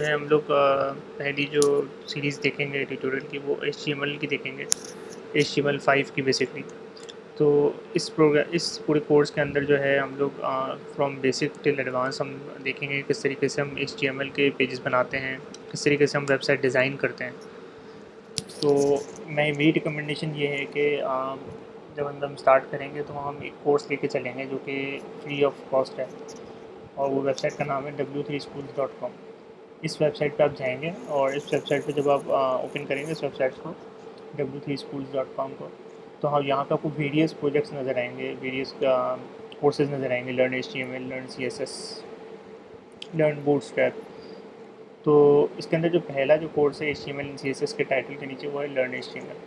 है हम लोग पहली जो सीरीज़ देखेंगे ट्यूटोरियल की वो HTML की देखेंगे, HTML5 की बेसिकली। तो इस पूरे कोर्स के अंदर जो है हम लोग फ्रॉम बेसिक टिल एडवांस हम देखेंगे किस तरीके से हम HTML के पेजेस बनाते हैं, किस तरीके से हम वेबसाइट डिज़ाइन करते हैं। तो मेरी रिकमेंडेशन ये है कि जब हम स्टार्ट करेंगे तो हम एक कोर्स लेके चलेंगे जो कि फ्री ऑफ कॉस्ट है, और वो वेबसाइट का नाम है w3schools.com। इस वेबसाइट पे आप जाएंगे और इस वेबसाइट पे जब आप ओपन करेंगे इस वेबसाइट को w3schools.com को, तो हाँ यहाँ पे आपको वेरियस प्रोजेक्ट्स नज़र आएंगे, वेरियस कोर्सेज नज़र आएंगे, learn HTML, learn CSS, learn bootstrap. तो इसके अंदर जो पहला जो कोर्स है HTML एंड CSS के टाइटल के नीचे वो है लर्न HTML।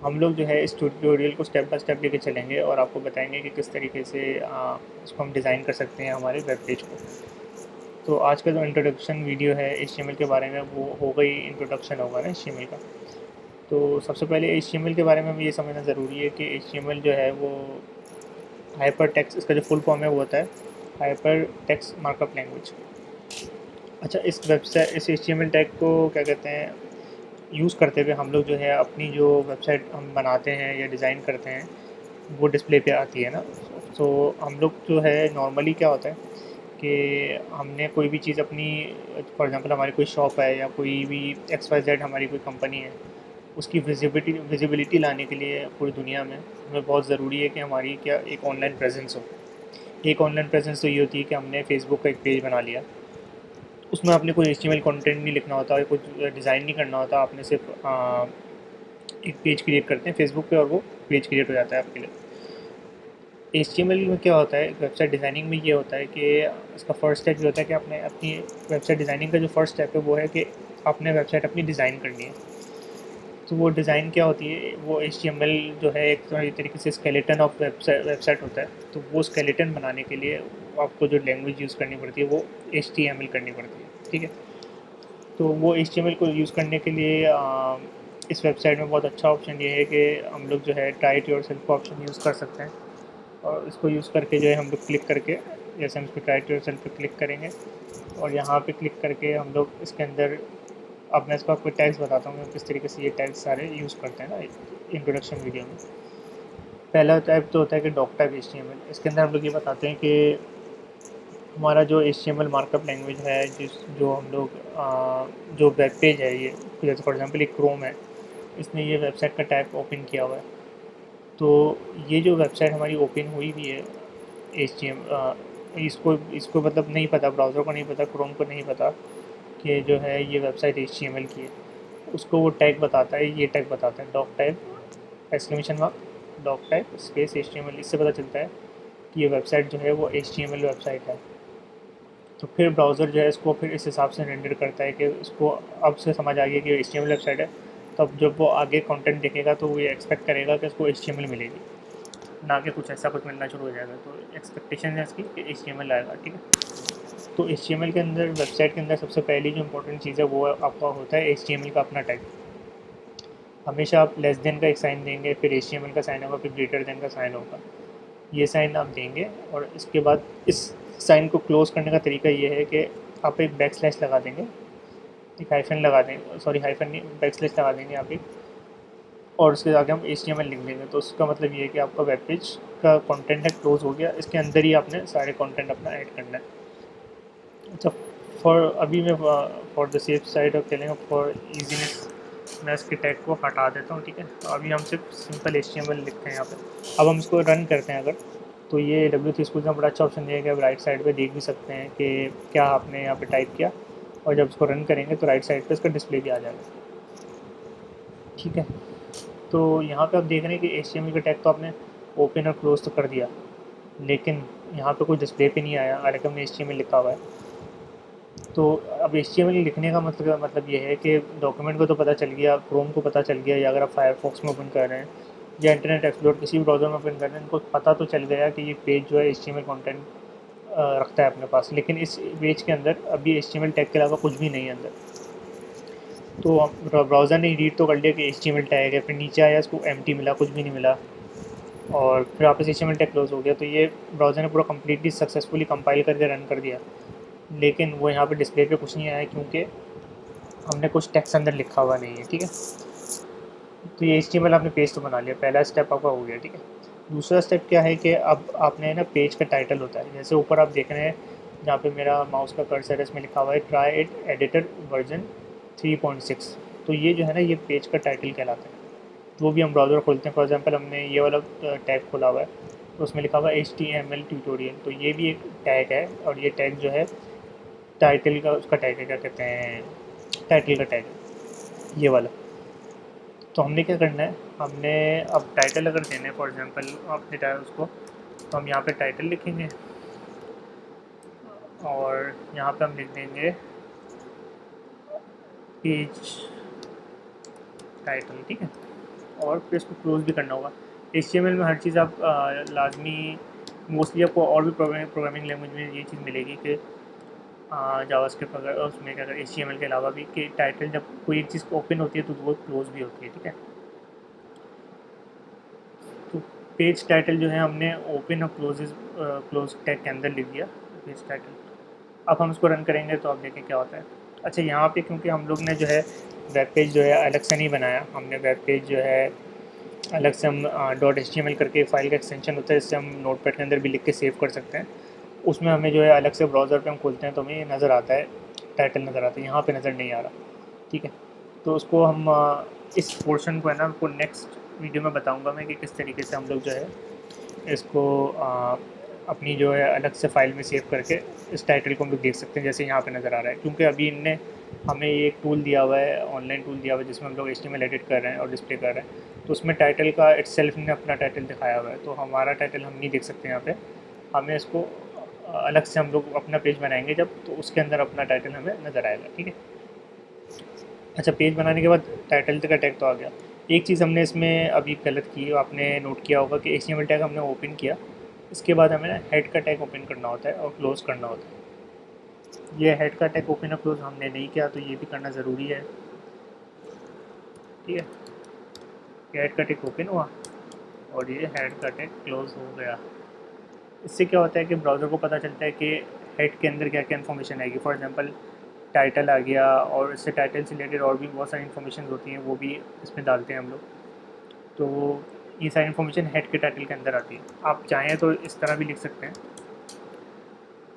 हम लोग जो है इस ट्यूटोरियल को स्टेप बाय स्टेप लेके चलेंगे और आपको बताएंगे कि किस तरीके से इसको हम डिज़ाइन कर सकते हैं हमारे वेब पेज को। तो आज का जो इंट्रोडक्शन वीडियो है HTML के बारे में वो हो गई, इंट्रोडक्शन होगा ना HTML का। तो सबसे पहले HTML के बारे में हमें ये समझना ज़रूरी है कि HTML जो है वो हाइपर टेक्स्ट, इसका जो फुल फॉर्म है वो होता है हाइपर टेक्स्ट मार्कअप लैंग्वेज। अच्छा, इस HTML टैग को क्या कहते हैं, यूज़ करते हुए हम लोग जो है अपनी जो वेबसाइट हम बनाते हैं या डिज़ाइन करते हैं वो डिस्प्ले पे आती है ना। तो हम लोग जो है नॉर्मली क्या होता है कि हमने कोई भी चीज़ अपनी, फॉर एग्ज़ाम्पल हमारी कोई शॉप है या कोई भी XYZ हमारी कोई कंपनी है, उसकी विजिबिलिटी लाने के लिए पूरी दुनिया में हमें बहुत ज़रूरी है कि हमारी क्या एक ऑनलाइन प्रेजेंस हो। एक ऑनलाइन प्रेजेंस तो ये होती है कि हमने फेसबुक का एक पेज बना लिया, उसमें आपने कोई HTML कंटेंट नहीं लिखना होता, कुछ डिज़ाइन नहीं करना होता, आपने सिर्फ एक पेज क्रिएट करते हैं फेसबुक पे और वो पेज क्रिएट हो जाता है आपके लिए। HTML में क्या होता है, वेबसाइट डिज़ाइनिंग में ये होता है कि इसका फर्स्ट स्टेप ये होता है कि आपने अपनी वेबसाइट डिज़ाइनिंग का जो फर्स्ट स्टेप है वो है कि आपने वेबसाइट अपनी डिज़ाइन करनी है। तो वो डिज़ाइन क्या होती है, वो HTML जो है एक तरीके से स्केलेटन ऑफ वेबसाइट होता है। तो वो स्केलेटन बनाने के लिए आपको जो लैंग्वेज यूज़ करनी पड़ती है वो HTML करनी पड़ती है, ठीक है। तो वो HTML को यूज़ करने के लिए इस वेबसाइट में बहुत अच्छा ऑप्शन ये है कि हम लोग जो है ट्राई इट योरसेल्फ का ऑप्शन यूज़ कर सकते हैं, और इसको यूज़ करके जो है हम लोग क्लिक करके, जैसे हम इस पर ट्राई इट योरसेल्फ पे क्लिक करेंगे और यहाँ पे क्लिक करके हम लोग इसके अंदर, अब मैं इसको आपको टैग्स बताता हूँ किस तरीके से ये टैग्स सारे यूज़ करते हैं ना इंट्रोडक्शन वीडियो में। पहला टाइप तो होता है कि डॉक टाइप HTML। इसके अंदर हम लोग ये बताते हैं कि हमारा जो HTML मार्कअप लैंग्वेज है, जो हम लोग जो वेब पेज है ये, जैसे फॉर एग्जांपल एक क्रोम है, इसने ये वेबसाइट का टैब ओपन किया हुआ है। तो ये जो वेबसाइट हमारी ओपन हुई हुई है इसको मतलब नहीं पता, ब्राउज़र को नहीं पता, क्रोम को नहीं पता कि जो है ये वेबसाइट HTML की है। उसको वो टैग बताता है, ये टैग बताता है doc type exclamation mark doc type space HTML। इससे पता चलता है कि ये वेबसाइट जो है वो HTML वेबसाइट है। तो फिर ब्राउज़र जो है इसको फिर इस हिसाब से रेंडर करता है कि उसको अब से समझ आ गया कि HTML वेबसाइट है। तब जब वो आगे कंटेंट देखेगा तो वो ये एक्सपेक्ट करेगा कि इसको HTML मिलेगी, ना कि कुछ ऐसा कुछ मिलना शुरू हो जाएगा। तो एक्सपेक्टेशन है इसकी कि HTML आएगा, ठीक है। तो HTML के अंदर, वेबसाइट के अंदर सबसे पहली जो इंपॉर्टेंट चीज़ है वो आपका होता है HTML का अपना टैग। हमेशा आप लेस देन का एक साइन देंगे, फिर HTML का साइन होगा, फिर ग्रेटर देन का साइन होगा। ये साइन आप देंगे और इसके बाद इस साइन को क्लोज़ करने का तरीका ये है कि आप एक बैक स्लैश लगा देंगे, एक हाइफन लगा देंगे, सॉरी हाइफन नहीं, बैक स्लैश लगा देंगे आप एक, और उसके आगे हम HTML लिख देंगे। तो उसका मतलब ये है कि आपका वेब पेज का कंटेंट है क्लोज़ हो गया, इसके अंदर ही आपने सारे कंटेंट अपना ऐड करना है। अच्छा, अभी मैं for the safe side of telling, for easiness मैं इसके टैग को हटा देता हूँ, ठीक है। तो अभी हम सिर्फ सिंपल HTML लिखते हैं यहाँ पे। अब हम इसको रन करते हैं अगर, तो ये W3 स्कूल में बड़ा अच्छा ऑप्शन दिया गया, आप राइट साइड पे देख भी सकते हैं कि क्या आपने यहाँ पे टाइप किया, और जब इसको रन करेंगे तो राइट साइड पे इसका डिस्प्ले भी आ जाएगा, ठीक है। तो यहाँ पे आप देख रहे हैं कि HTML का टैग तो आपने ओपन और क्लोज तो कर दिया, लेकिन यहाँ पे कोई डिस्प्ले पे नहीं आया, हालांकि हमने HTML लिखा हुआ है। तो अब HTML लिखने का मतलब ये है कि डॉक्यूमेंट को तो पता चल गया, क्रोम को पता चल गया, या अगर आप फायरफॉक्स में ओपन कर रहे हैं या इंटरनेट एक्सप्लोर किसी भी ब्राउज़र में ओपन कर रहे हैं, इनको पता तो चल गया कि ये पेज जो है HTML कंटेंट रखता है अपने पास। लेकिन इस पेज के अंदर अभी HTML टैग के अलावा कुछ भी नहीं है अंदर। तो ब्राउज़र ने रीड तो कर लिया कि HTML टैग है, फिर नीचे आया इसको एम्प्टी मिला, कुछ भी नहीं मिला, और फिर वापस HTML टैग क्लोज हो गया। तो ये ब्राउज़र ने पूरा कम्प्लीटली सक्सेसफुली कंपाइल करके रन कर दिया। लेकिन वो यहाँ पे डिस्प्ले पे कुछ नहीं आया क्योंकि हमने कुछ टेक्स्ट अंदर लिखा हुआ नहीं है, ठीक है। तो ये HTML आपने पेज तो बना लिया, पहला स्टेप आपका हो गया, ठीक है। दूसरा स्टेप क्या है कि अब आपने ना पेज का टाइटल होता है, जैसे ऊपर आप देख रहे हैं जहाँ पे मेरा माउस का कर्सर है, इसमें लिखा हुआ है ट्राई इट एडिटर वर्जन 3.6। तो ये जो है ना, ये पेज का टाइटल कहलाता है। वो भी हम ब्राउज़र खोलते हैं, फॉर एग्जांपल हमने ये वाला टैग खोला हुआ है, तो उसमें लिखा हुआ है HTML ट्यूटोरियल, तो ये भी एक टैग है। और ये टैग जो है टाइटल का, उसका टैग है, क्या कहते हैं, टाइटल का टैग है ये वाला। तो हमने क्या करना है, हमने अब टाइटल अगर देना है, फॉर एग्जांपल आपने टाइटल उसको, तो हम यहाँ पे टाइटल लिखेंगे और यहाँ पे हम लिख देंगे पेज टाइटल, ठीक है। और फिर इसको क्लोज भी करना होगा। HTML में हर चीज़ आप लाजमी, मोस्टली आपको और भी प्रोग्रामिंग लैंग्वेज में ये चीज़ मिलेगी कि जावास्क्रिप्ट अगर उसमें क्या अगर HTML के अलावा भी कि टाइटल जब कोई एक चीज़ ओपन होती है तो वो क्लोज भी होती है, ठीक है। तो पेज टाइटल जो है हमने ओपन और क्लोज टैग के अंदर लिख दिया पेज टाइटल। अब हम इसको रन करेंगे तो आप देखें क्या होता है। अच्छा, यहाँ पे क्योंकि हम लोग ने जो है वेब पेज जो है अलग से नहीं बनाया, हमने वेब पेज जो है अलग से हम .html करके फाइल का एक्सटेंशन होता है, इससे हम नोटपैड के अंदर भी लिख के सेव कर सकते हैं। उसमें हमें जो है अलग से ब्राउज़र पे हम खोलते हैं तो हमें ये नज़र आता है, टाइटल नज़र आता है, यहाँ पे नज़र नहीं आ रहा, ठीक है। तो उसको हम इस पोर्शन को है ना, आपको नेक्स्ट वीडियो में बताऊंगा मैं कि किस तरीके से हम लोग जो है इसको अपनी जो है अलग से फ़ाइल में सेव करके इस टाइटल को हम लोग देख सकते हैं, जैसे यहाँ पे नज़र आ रहा है। क्योंकि अभी इनने हमें ये एक टूल दिया हुआ है, ऑनलाइन टूल दिया हुआ है, जिसमें हम लोग HTML एडिट कर रहे हैं और डिस्प्ले कर रहे हैं। तो उसमें टाइटल का इटसेल्फ ने अपना टाइटल दिखाया हुआ है, तो हमारा टाइटल हम नहीं देख सकते यहाँ पे। हमें इसको अलग से हम लोग अपना पेज बनाएंगे जब, तो उसके अंदर अपना टाइटल हमें नज़र आएगा, ठीक है। अच्छा, पेज बनाने के बाद टाइटल का टैग तो आ गया। एक चीज़ हमने इसमें अभी गलत की, आपने नोट किया होगा कि HTML टैग हमने ओपन किया, इसके बाद हमें ना हेड का टैग ओपन करना होता है और क्लोज़ करना होता है। ये हेड का टैग ओपन और क्लोज़ हमने नहीं किया, तो ये भी करना ज़रूरी है, ठीक है। हेड का टैग ओपन हुआ और ये हेड का टैग क्लोज़ हो गया। इससे क्या होता है कि ब्राउज़र को पता चलता है कि हेड के अंदर क्या क्या इन्फॉर्मेशन आएगी। फॉर एग्जांपल टाइटल आ गया, और इससे टाइटल से रिलेटेड और भी बहुत सारी इन्फॉर्मेशन होती हैं, वो भी इसमें डालते हैं हम लोग। तो ये सारी इन्फॉर्मेशन हेड के टाइटल के अंदर आती है। आप चाहें तो इस तरह भी लिख सकते हैं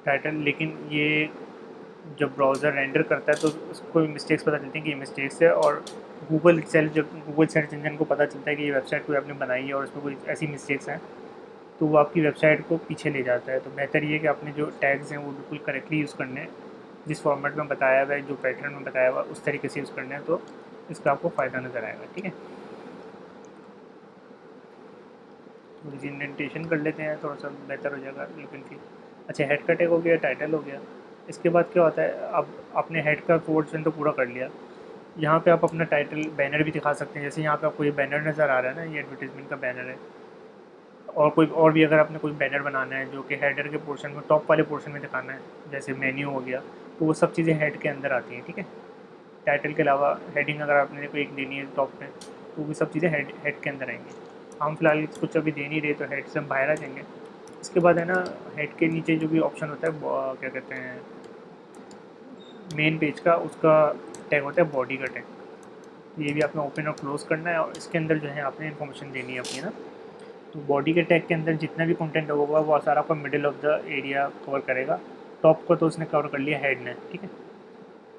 टाइटल, लेकिन ये जब ब्राउज़र रेंडर करता है तो उसको मिस्टेक्स पता चलती हैं कि ये मिस्टेक्स है, और गूगल सेल्फ, जब गूगल सर्च इंजन को पता चलता है कि ये वेबसाइट कोई आपने बनाई है और इसमें कोई ऐसी मिस्टेक्स हैं, तो वो आपकी वेबसाइट को पीछे ले जाता है। तो बेहतर ये है कि आपने जो टैग्स हैं वो बिल्कुल करेक्टली यूज़ करने हैं, जिस फॉर्मेट में बताया हुआ है, जो पैटर्न में बताया हुआ है, उस तरीके से यूज़ करना है, तो इसका आपको फ़ायदा नज़र आएगा, ठीक है। थोड़ी सी इंडेंटेशन कर लेते हैं, थोड़ा सा बेहतर हो जाएगा लेकिन फिर। अच्छा, हेड का टैग हो गया, टाइटल हो गया। इसके बाद क्या होता है, अब आपने हेड का पोर्शन तो पूरा कर लिया। यहाँ पे आप अपना टाइटल बैनर भी दिखा सकते हैं, जैसे यहाँ पे आपको ये बैनर नज़र आ रहा है ना, ये एडवर्टीजमेंट का बैनर है। और कोई और भी अगर आपने कोई बैनर बनाना है जो कि हेडर के पोर्शन में, टॉप वाले पोर्शन में दिखाना है, जैसे मेन्यू हो गया, तो वो सब चीज़ें हेड के अंदर आती हैं, ठीक है। टाइटल के अलावा हेडिंग अगर आपने कोई एक देनी है टॉप पे, तो वो सब चीज़ें हेड हेड के अंदर आएंगी। हम फिलहाल कुछ अभी दे नहीं रहे, तो हेड से हम बाहर आ जाएंगे। इसके बाद है ना, हेड के नीचे जो भी ऑप्शन होता है, क्या कहते हैं, मेन पेज का, उसका टैग होता है बॉडी का टैग। ये भी आपने ओपन और क्लोज़ करना है, और इसके अंदर जो है आपने इन्फॉर्मेशन देनी है अपनी ना। तो बॉडी के टैग के अंदर जितना भी कंटेंट होगा वो सारा आपका middle of the area cover करेगा। टॉप को तो उसने कवर कर लिया हेड ने, ठीक है।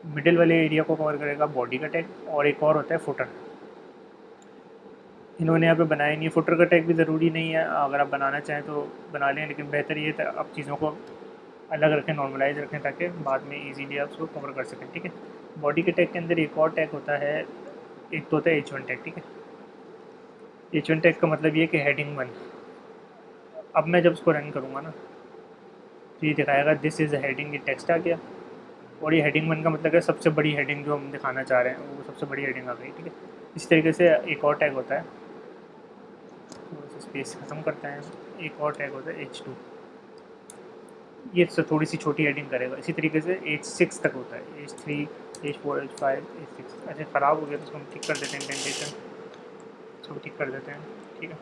मिडिल वाले एरिया को कवर करेगा बॉडी का टैग, और एक और होता है फुटर। इन्होंने यहाँ पे बनाया नहीं, फुटर का टैग भी ज़रूरी नहीं है, अगर आप बनाना चाहें तो बना लें, लेकिन बेहतर ये था आप चीज़ों को अलग रखें, नॉर्मलाइज रखें, ताकि बाद में इजीली आप उसको कवर कर सकें, ठीक है। बॉडी के टैग के अंदर एक और टैग होता है, एक तो होता है H1 टैग, ठीक है। H1 टैग का मतलब ये कि हेडिंग 1। अब मैं जब उसको रन करूँगा ना, तो ये दिखाएगा दिस इज़ हेडिंग, ये टेक्स्ट आ गया। और ये हेडिंग 1 का मतलब है सबसे बड़ी हेडिंग जो हम दिखाना चाह रहे हैं, वो सबसे बड़ी हेडिंग आ गई, ठीक है। इस तरीके से एक और टैग होता है, तो स्पेस ख़त्म करते हैं। एक और टैग होता है H2, ये थोड़ी सी छोटी हेडिंग करेगा। इसी तरीके से H6 तक होता है, H3, H4, H5, H6। अच्छा, ख़राब हो गया तो उसको हम ठीक कर देते हैं, इंडेंटेशन इसको ठीक कर देते हैं, ठीक है।